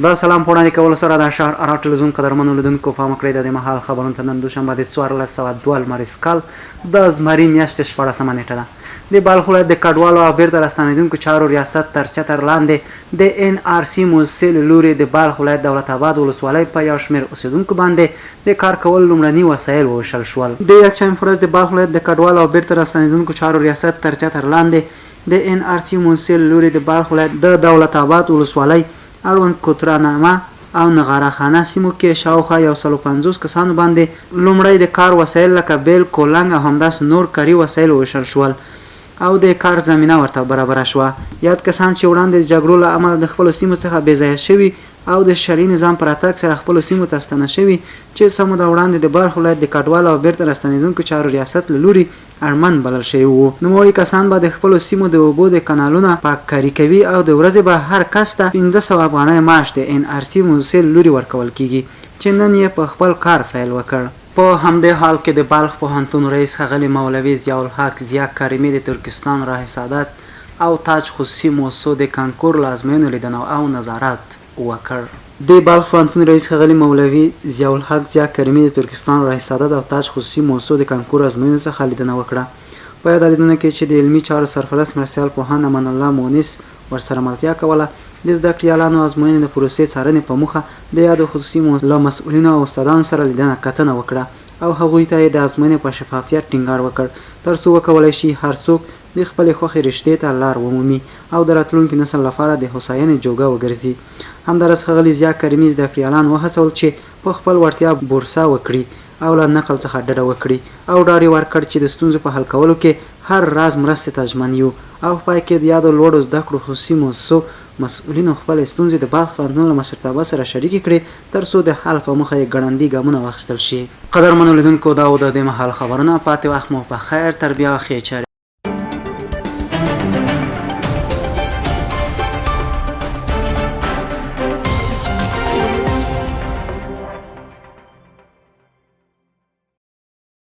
دا سلام په وړاندې کولو سره د شهر ارا ټلویزیون قدرمنو لیدونکو پام کړئ د مهال خبرونو ته نن دوشنبه د 1402 لمریز کال د زمري میاشتې 14مه نیټه ده. د بلخ ولایت د کډوالو او بیرته راستنېدونکو چارو ریاست تر چتر لاندې د NRC موسسې له لوري د بلخ ولایت دولت آباد ولسوالۍ په یو شمېر اوسېدونکو باندې د کار کولو لومړني وسایل وویشل شول. د یکشنبې په ورځ د بلخ ولایت د کډوالو او بیرته راستنېدونکو چارو ریاست تر چتر لاندې د NRC موسسې له لوري د بلخ ولایت د دولت آباد ولسوالۍ اړوند کوترانامه او نغاره خانه سیمو کې شاوخوا 150 کسانو باندې لومړی د کار وسایل لکه بیل، کولنګ او همداسې نور کاري وسایل وویشل شول او د کار زمینه ورته برابره شوه. یاد کسان چې وړاندې د جګړو له امله د خپلو سیمو څخه بېځایه شوي او د شرعي نظام په راتګ سره خپلو سیمو ته ستنه شوي چې څه موده وړاندې د بلخ ولایت د کډوالو او بیرته راستنېدونکو چارو ریاست له لوري اړمن بلل شوي وو. نوموړي کسان به د خپلو سیمو د اوبو د کانالونو پاککاري کوي او د ورځې به هر کس ته 1500 افغانۍ معاش د NRC موسسې له لوري ورکول کیږي چې نن یې په خپل کار پیل وکړ. په همدې حال کې د بلخ پوهنتون رئیس ښاغلي مولوي ضیاءالحق ضیا کریمي د ترکستان راه سعادت او تاج خصوصي موسسو د کانکور له ازموینو لیدنه او نظارت وکړ. د بلخ پوهنتون رئیس ښاغلي مولوي ضیاءالحق ضیا کریمي د ترکستان راه سعادت او تاج خصوصي موسسو د کانکور ازموینو څخه لیدنه وکړه. په یاده لیدنه کې چې د علمي چارو سرپرست مرستیال پوهاند امان الله مونس ورسره ملتیا کوله، د زده کړیالانو ازموینې د پروسې څارنې په موخه د یادو خصوصي موسسو له مسؤلینو او استادانو سره لیدنه کتنه وکړه او هغوی ته د ازموینې په شفافیت ټینګار وکړ تر څو وکولی شي هر څوک د خپلې خوښې رشتې ته لار ومومي او د راتلونکي نسل لپاره د هوساینې جوګه وګرځي. همدارس ښاغلي ضیا کریمي زده کړیالان وهڅول چې په خپل وړتیا بورسا وکړي او له نقل څخه ډډه وکړي او ډاډ یې ورکړ چې د ستونزو په حل کولو کې هر راز مرستې ته ژمن یو او په پای کې د یادو لوړو زده کړو خصوصي موسسو مسؤلینو خپلې ستونزې د بلخ پوهنتون له مشرتابه سره شریکې کړې تر څو د حل په موخه یې ګړندي ګامونه واخیستل شي. قدرمنو لیدونکو دا و د دې مهال خبرونه. پاتې وخت مو په خیر. تر بیا ښې چارې.